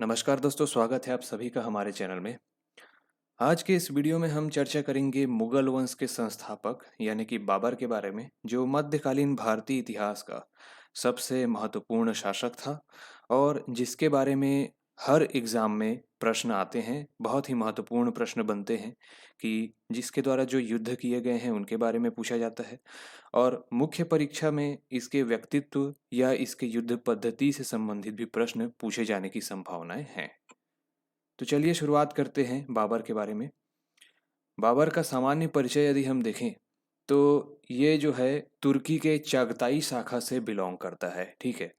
नमस्कार दोस्तों, स्वागत है आप सभी का हमारे चैनल में। आज के इस वीडियो में हम चर्चा करेंगे मुगल वंश के संस्थापक यानी कि बाबर के बारे में, जो मध्यकालीन भारतीय इतिहास का सबसे महत्वपूर्ण शासक था और जिसके बारे में हर एग्जाम में प्रश्न आते हैं। बहुत ही महत्वपूर्ण प्रश्न बनते हैं कि जिसके द्वारा जो युद्ध किए गए हैं उनके बारे में पूछा जाता है और मुख्य परीक्षा में इसके व्यक्तित्व या इसके युद्ध पद्धति से संबंधित भी प्रश्न पूछे जाने की संभावनाएं हैं। तो चलिए शुरुआत करते हैं बाबर के बारे में। बाबर का सामान्य परिचय यदि हम देखें तो ये जो है तुर्की के चागताई शाखा से बिलोंग करता है। ठीक है,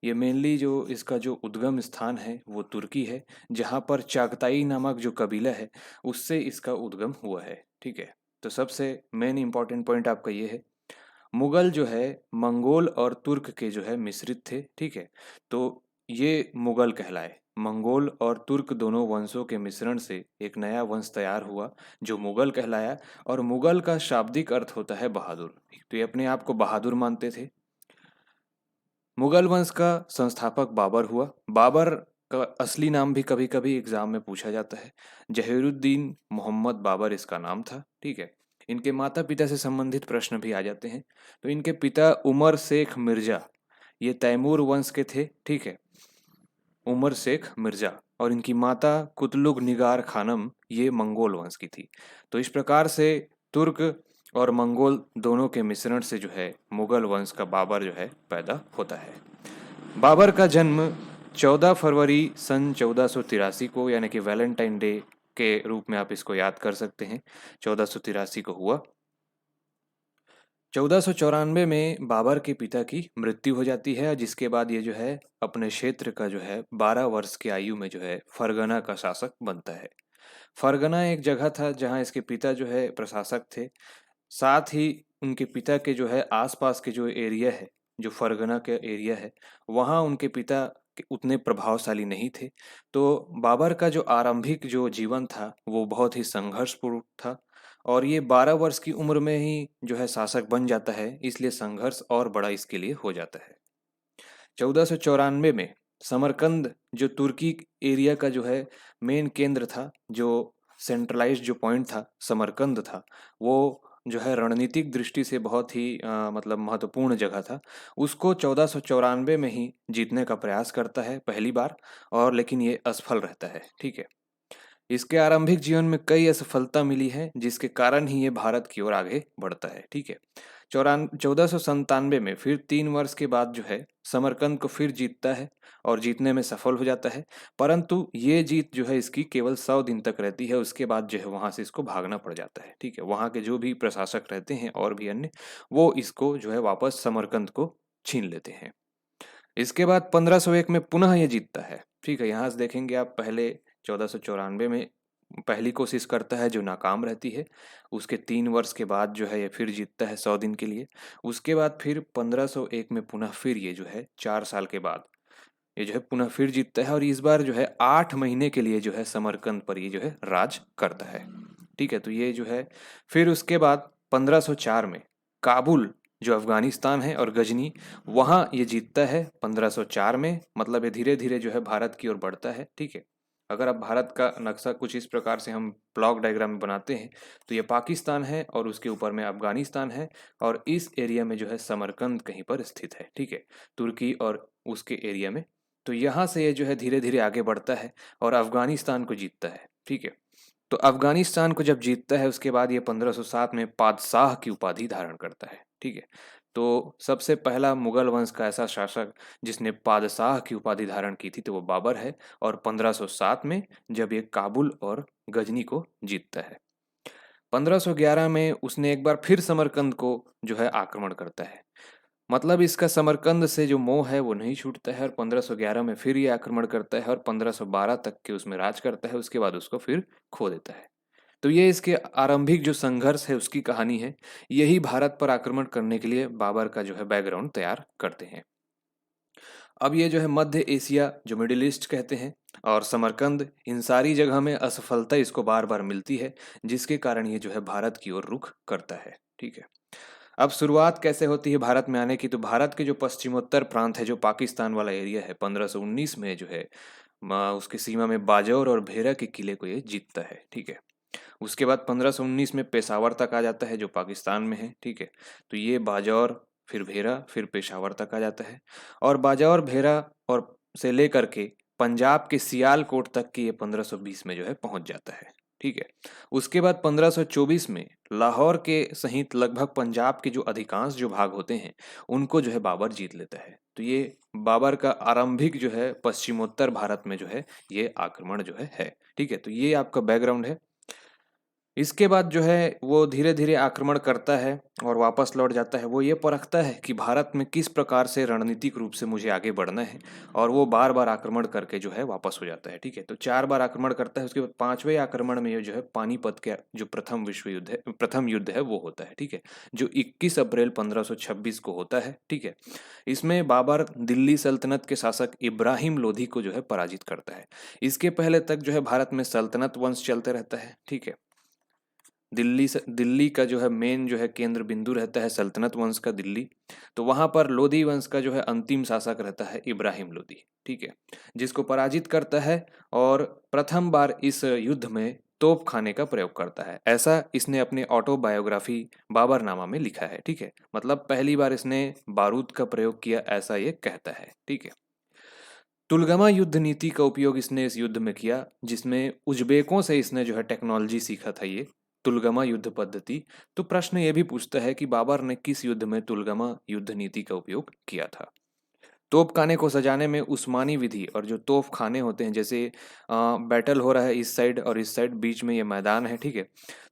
ये मेनली जो इसका जो उद्गम स्थान है वो तुर्की है, जहाँ पर चागताई नामक जो कबीला है उससे इसका उद्गम हुआ है। ठीक है, तो सबसे मेन इंपॉर्टेंट पॉइंट आपका ये है, मुगल जो है मंगोल और तुर्क के जो है मिश्रित थे। ठीक है, तो ये मुगल कहलाए। मंगोल और तुर्क दोनों वंशों के मिश्रण से एक नया वंश तैयार हुआ जो मुगल कहलाया। और मुगल का शाब्दिक अर्थ होता है बहादुर, तो ये अपने आप को बहादुर मानते थे। मुगल वंश का संस्थापक बाबर हुआ। बाबर का असली नाम भी कभी कभी एग्जाम में पूछा जाता है। जहीरुद्दीन मोहम्मद बाबर इसका नाम था। ठीक है, इनके माता पिता से संबंधित प्रश्न भी आ जाते हैं। तो इनके पिता उमर शेख मिर्जा ये तैमूर वंश के थे। ठीक है, उमर शेख मिर्जा। और इनकी माता कुतलुग निगार खानम ये मंगोल वंश की थी। तो इस प्रकार से तुर्क और मंगोल दोनों के मिश्रण से जो है मुगल वंश का बाबर जो है पैदा होता है। बाबर का जन्म 14 फरवरी सन 1483 को यानी कि वैलेंटाइन डे के रूप में आप इसको याद कर सकते हैं, 1483 को हुआ। 1494 में बाबर के पिता की मृत्यु हो जाती है, जिसके बाद ये जो है अपने क्षेत्र का जो है 12 वर्ष की आयु में जो है फरगना का शासक बनता है। फरगना एक जगह था जहाँ इसके पिता जो है प्रशासक थे। साथ ही उनके पिता के जो है आसपास के जो एरिया है, जो फरगना के एरिया है, वहाँ उनके पिता उतने प्रभावशाली नहीं थे। तो बाबर का जो आरंभिक जो जीवन था वो बहुत ही संघर्षपूर्ण था और ये 12 वर्ष की उम्र में ही जो है शासक बन जाता है, इसलिए संघर्ष और बड़ा इसके लिए हो जाता है। 1494 में समरकंद जो तुर्की एरिया का जो है मेन केंद्र था, जो सेंट्रलाइज्ड जो पॉइंट था समरकंद था, वो जो है रणनीतिक दृष्टि से बहुत ही मतलब महत्वपूर्ण जगह था। उसको 1494 में ही जीतने का प्रयास करता है पहली बार, और लेकिन ये असफल रहता है। ठीक है, इसके आरंभिक जीवन में कई असफलता मिली है, जिसके कारण ही ये भारत की ओर आगे बढ़ता है। ठीक है, 1497 में फिर 3 वर्ष के बाद जो है समरकंद को फिर जीतता है और जीतने में सफल हो जाता है। परंतु ये जीत जो है इसकी केवल 100 दिन तक रहती है, उसके बाद जो है वहां से इसको भागना पड़ जाता है। ठीक है, वहां के जो भी प्रशासक रहते हैं और भी अन्य, वो इसको जो है वापस समरकंद को छीन लेते हैं। इसके बाद 1501 में पुनः ये जीतता है। ठीक है, यहाँ से देखेंगे आप, पहले 1494 में पहली कोशिश करता है जो नाकाम रहती है। उसके 3 वर्ष के बाद जो है ये फिर जीतता है 100 दिन के लिए। उसके बाद फिर 1501 में पुनः फिर ये जो है 4 साल के बाद ये जो है पुनः फिर जीतता है और इस बार जो है 8 महीने के लिए जो है समरकंद पर ये जो है राज करता है। ठीक है, तो ये जो है फिर उसके बाद 1504 में काबुल जो अफगानिस्तान है और गजनी, वहाँ ये जीतता है 1504 में। मतलब ये धीरे धीरे जो है भारत की ओर बढ़ता है। ठीक है, अगर आप भारत का नक्शा कुछ इस प्रकार से हम ब्लॉक डायग्राम में बनाते हैं तो ये पाकिस्तान है और उसके ऊपर में अफगानिस्तान है और इस एरिया में जो है समरकंद कहीं पर स्थित है। ठीक है, तुर्की और उसके एरिया में। तो यहाँ से ये जो है धीरे धीरे आगे बढ़ता है और अफगानिस्तान को जीतता है। ठीक है, तो अफगानिस्तान को जब जीतता है उसके बाद ये 1507 में पादशाह की उपाधि धारण करता है। ठीक है, तो सबसे पहला मुगल वंश का ऐसा शासक जिसने पादशाह की उपाधि धारण की थी तो वो बाबर है। और 1507 में जब ये काबुल और गजनी को जीतता है। 1511 में उसने एक बार फिर समरकंद को जो है आक्रमण करता है। मतलब इसका समरकंद से जो मोह है वो नहीं छूटता है और 1511 में फिर ये आक्रमण करता है और 1512 तक के उसमें राज करता है। उसके बाद उसको फिर खो देता है। तो ये इसके आरंभिक जो संघर्ष है उसकी कहानी है। यही भारत पर आक्रमण करने के लिए बाबर का जो है बैकग्राउंड तैयार करते हैं। अब ये जो है मध्य एशिया जो मिडिल ईस्ट कहते हैं और समरकंद, इन सारी जगह में असफलता इसको बार बार मिलती है, जिसके कारण ये जो है भारत की ओर रुख करता है। ठीक है, अब शुरुआत कैसे होती है भारत में आने की, तो भारत के जो पश्चिमोत्तर प्रांत है, जो पाकिस्तान वाला एरिया है, 1519 में जो है उसकी सीमा में बाजौर और भेरा के किले को ये जीतता है। ठीक है, उसके बाद 1519 में पेशावर तक आ जाता है जो पाकिस्तान में है। ठीक है, तो ये बाजौर, फिर भेरा, फिर पेशावर तक आ जाता है। और बाजौर, भेरा और से लेकर के पंजाब के सियालकोट तक की ये 1520 में जो है पहुंच जाता है। ठीक है, उसके बाद 1524 में लाहौर के सहित लगभग पंजाब के जो अधिकांश जो भाग होते हैं उनको जो है बाबर जीत लेता है। तो ये बाबर का आरंभिक जो है पश्चिमोत्तर भारत में जो है ये आक्रमण जो है। ठीक है, तो ये आपका बैकग्राउंड है। इसके बाद जो है वो धीरे धीरे आक्रमण करता है और वापस लौट जाता है। वो ये परखता है कि भारत में किस प्रकार से रणनीतिक रूप से मुझे आगे बढ़ना है, और वो बार बार आक्रमण करके जो है वापस हो जाता है। ठीक है, तो 4 बार आक्रमण करता है। उसके बाद 5वें आक्रमण में ये जो है पानीपत के जो प्रथम विश्व युद्ध है, प्रथम युद्ध है वो होता है। ठीक है, जो 21 अप्रैल 1526 को होता है। ठीक है, इसमें बाबर दिल्ली सल्तनत के शासक इब्राहिम लोधी को जो है पराजित करता है। इसके पहले तक जो है भारत में सल्तनत वंश चलते रहता है। ठीक है, दिल्ली का जो है मेन जो है केंद्र बिंदु रहता है सल्तनत वंश का दिल्ली। तो वहां पर लोधी वंश का जो है अंतिम शासक रहता है इब्राहिम लोधी। ठीक है, जिसको पराजित करता है और प्रथम बार इस युद्ध में तोप खाने का प्रयोग करता है। ऐसा इसने अपने ऑटोबायोग्राफी बाबरनामा में लिखा है। ठीक है, मतलब पहली बार इसने बारूद का प्रयोग किया, ऐसा ये कहता है। ठीक है, तुलगमा युद्ध नीति का उपयोग इसने इस युद्ध में किया, जिसमें उज्बेकों से इसने जो है टेक्नोलॉजी सीखा था, ये तुलगमा युद्ध पद्धति। तो प्रश्न ये भी पूछता है कि बाबर ने किस युद्ध में तुलगमा युद्ध नीति का उपयोग किया था। तोप खाने को सजाने में उस्मानी विधि, और जो तोप खाने होते हैं, जैसे बैटल हो रहा है इस साइड और इस साइड, बीच में ये मैदान है। ठीक है,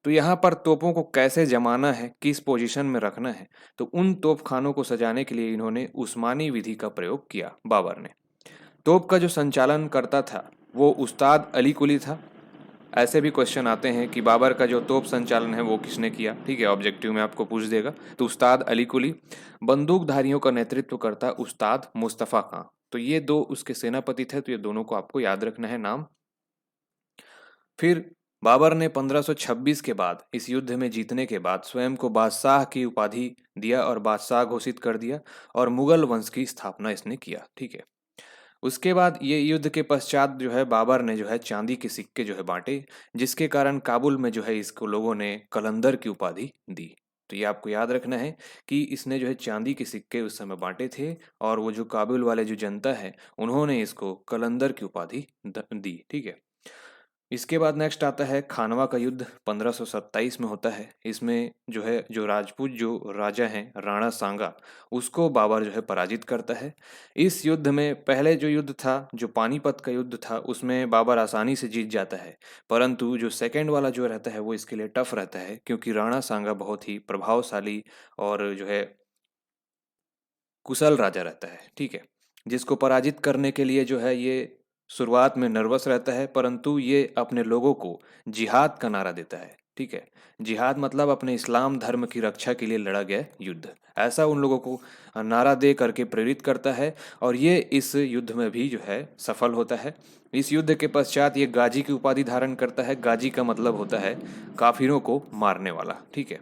तो यहाँ पर तोपों को कैसे जमाना है, किस पोजीशन में रखना है, तो उन तोप खानों को सजाने के लिए इन्होंने उस्मानी विधि का प्रयोग किया बाबर ने। तोप का जो संचालन करता था वो उस्ताद अली कुली था। ऐसे भी क्वेश्चन आते हैं कि बाबर का जो तोप संचालन है वो किसने किया। ठीक है, ऑब्जेक्टिव में आपको पूछ देगा। तो उस्ताद अली कुली। बंदूकधारियों का नेतृत्व करता उस्ताद मुस्तफ़ा खां। तो ये दो उसके सेनापति थे, तो ये दोनों को आपको याद रखना है नाम। फिर बाबर ने 1526 के बाद इस युद्ध में जीतने के बाद स्वयं को बादशाह की उपाधि दिया और बादशाह घोषित कर दिया, और मुगल वंश की स्थापना इसने किया। ठीक है, उसके बाद ये युद्ध के पश्चात जो है बाबर ने जो है चांदी के सिक्के जो है बांटे, जिसके कारण काबुल में जो है इसको लोगों ने कलंदर की उपाधि दी। तो ये आपको याद रखना है कि इसने जो है चांदी के सिक्के उस समय बांटे थे, और वो जो काबुल वाले जो जनता है उन्होंने इसको कलंदर की उपाधि दी। ठीक है, इसके बाद नेक्स्ट आता है खानवा का युद्ध, 1527 में होता है। इसमें जो है जो राजपूत जो राजा हैं राणा सांगा, उसको बाबर जो है पराजित करता है। इस युद्ध में पहले जो युद्ध था, जो पानीपत का युद्ध था, उसमें बाबर आसानी से जीत जाता है। परंतु जो सेकंड वाला जो रहता है वो इसके लिए टफ रहता है, क्योंकि राणा सांगा बहुत ही प्रभावशाली और जो है कुशल राजा रहता है। ठीक है, जिसको पराजित करने के लिए जो है ये शुरुआत में नर्वस रहता है, परंतु ये अपने लोगों को जिहाद का नारा देता है। ठीक है, जिहाद मतलब अपने इस्लाम धर्म की रक्षा के लिए लड़ा गया युद्ध, ऐसा उन लोगों को नारा दे करके प्रेरित करता है, और ये इस युद्ध में भी जो है सफल होता है। इस युद्ध के पश्चात ये गाजी की उपाधि धारण करता है। गाजी का मतलब होता है काफिरों को मारने वाला। ठीक है,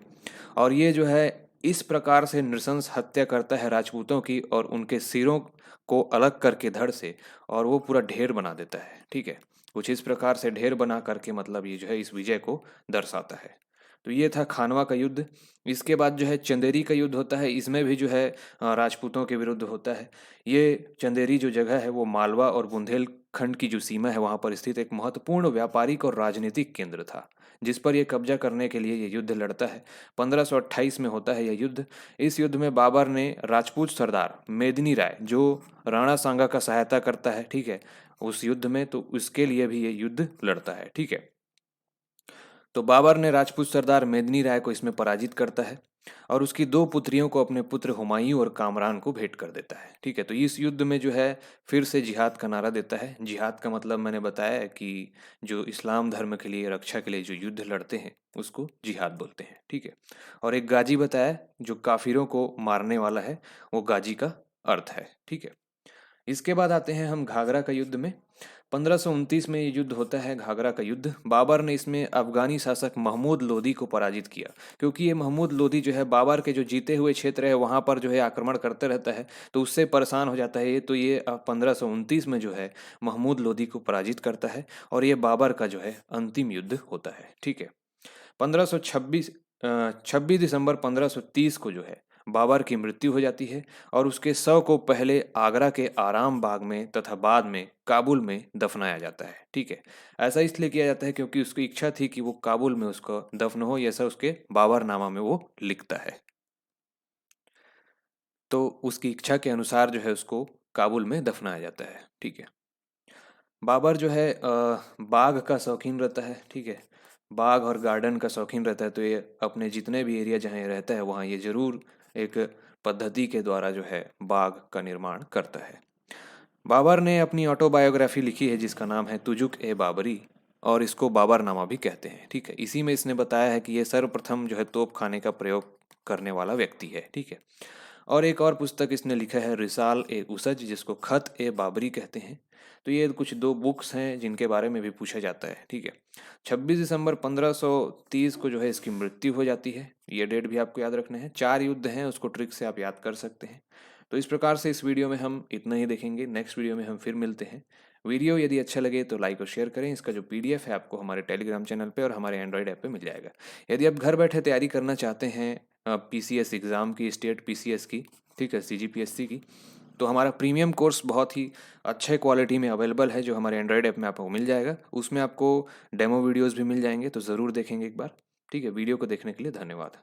और ये जो है इस प्रकार से नृशंस हत्या करता है राजपूतों की, और उनके सिरों को अलग करके धड़ से, और वो पूरा ढेर बना देता है। ठीक है, कुछ इस प्रकार से ढेर बना करके मतलब ये जो है इस विजय को दर्शाता है। तो ये था खानवा का युद्ध। इसके बाद जो है चंदेरी का युद्ध होता है। इसमें भी जो है राजपूतों के विरुद्ध होता है। ये चंदेरी जो जगह है वो मालवा और बुंदेलखंड की जो सीमा है वहाँ पर स्थित एक महत्वपूर्ण व्यापारिक और राजनीतिक केंद्र था, जिस पर यह कब्जा करने के लिए ये युद्ध लड़ता है। 1528 में होता है यह युद्ध। इस युद्ध में बाबर ने राजपूत सरदार मेदिनी राय, जो राणा सांगा का सहायता करता है, ठीक है, उस युद्ध में, तो उसके लिए भी ये युद्ध लड़ता है। ठीक है, तो बाबर ने राजपूत सरदार मेदिनी राय को इसमें पराजित करता है, और उसकी दो पुत्रियों को अपने पुत्र हुमायूं और कामरान को भेंट कर देता है। ठीक है, तो इस युद्ध में जो है फिर से जिहाद का नारा देता है। जिहाद का मतलब मैंने बताया है कि जो इस्लाम धर्म के लिए रक्षा के लिए जो युद्ध लड़ते हैं उसको जिहाद बोलते हैं। ठीक है, और एक गाजी बताया जो काफिरों को मारने वाला है, वो गाजी का अर्थ है। ठीक है, इसके बाद आते हैं हम घाघरा का युद्ध में। 1529 में ये युद्ध होता है, घाघरा का युद्ध। बाबर ने इसमें अफगानी शासक महमूद लोदी को पराजित किया, क्योंकि ये महमूद लोदी जो है बाबर के जो जीते हुए क्षेत्र है वहाँ पर जो है आक्रमण करते रहता है, तो उससे परेशान हो जाता है ये। तो ये 1529 में जो है महमूद लोदी को पराजित करता है और ये बाबर का जो है अंतिम युद्ध होता है। ठीक है। 1526 26 दिसंबर 1530 को जो है बाबर की मृत्यु हो जाती है और उसके शव को पहले आगरा के आराम बाग में तथा बाद में काबुल में दफनाया जाता है। ठीक है। ऐसा इसलिए किया जाता है क्योंकि उसकी इच्छा थी कि वो काबुल में उसका दफन हो, ऐसा उसके बाबरनामा में वो लिखता है। तो उसकी इच्छा के अनुसार जो है उसको काबुल में दफनाया जाता है। ठीक है। बाबर जो है बाग का शौकीन रहता है। ठीक है। बाग और गार्डन का शौकीन रहता है, तो ये अपने जितने भी एरिया जहाँ ये रहता है वहाँ ये ज़रूर एक पद्धति के द्वारा जो है बाग का निर्माण करता है। बाबर ने अपनी ऑटोबायोग्राफी लिखी है जिसका नाम है तुजुक ए बाबरी, और इसको बाबरनामा भी कहते हैं। ठीक है। इसी में इसने बताया है कि ये सर्वप्रथम जो है तोप खाने का प्रयोग करने वाला व्यक्ति है। ठीक है। और एक और पुस्तक इसने लिखा है रिसाल ए उसज, जिसको खत ए बाबरी कहते हैं। तो ये कुछ दो बुक्स हैं जिनके बारे में भी पूछा जाता है। ठीक है। 26 दिसंबर 1530 को जो है इसकी मृत्यु हो जाती है। ये डेट भी आपको याद रखना है। 4 युद्ध हैं, उसको ट्रिक से आप याद कर सकते हैं। तो इस प्रकार से इस वीडियो में हम इतना ही देखेंगे। नेक्स्ट वीडियो में हम फिर मिलते हैं। वीडियो यदि अच्छा लगे तो लाइक और शेयर करें। इसका जो पीडीएफ है आपको हमारे टेलीग्राम चैनल पे और हमारे एंड्रॉयड ऐप पे मिल जाएगा। यदि आप घर बैठे तैयारी करना चाहते हैं पीसीएस एग्ज़ाम की, स्टेट पीसीएस की, ठीक है, सीजीपीएससी की, तो हमारा प्रीमियम कोर्स बहुत ही अच्छे क्वालिटी में अवेलेबल है जो हमारे एंड्रॉयड ऐप में आपको मिल जाएगा। उसमें आपको डेमो वीडियोस भी मिल जाएंगे, तो ज़रूर देखेंगे एक बार। ठीक है। वीडियो को देखने के लिए धन्यवाद।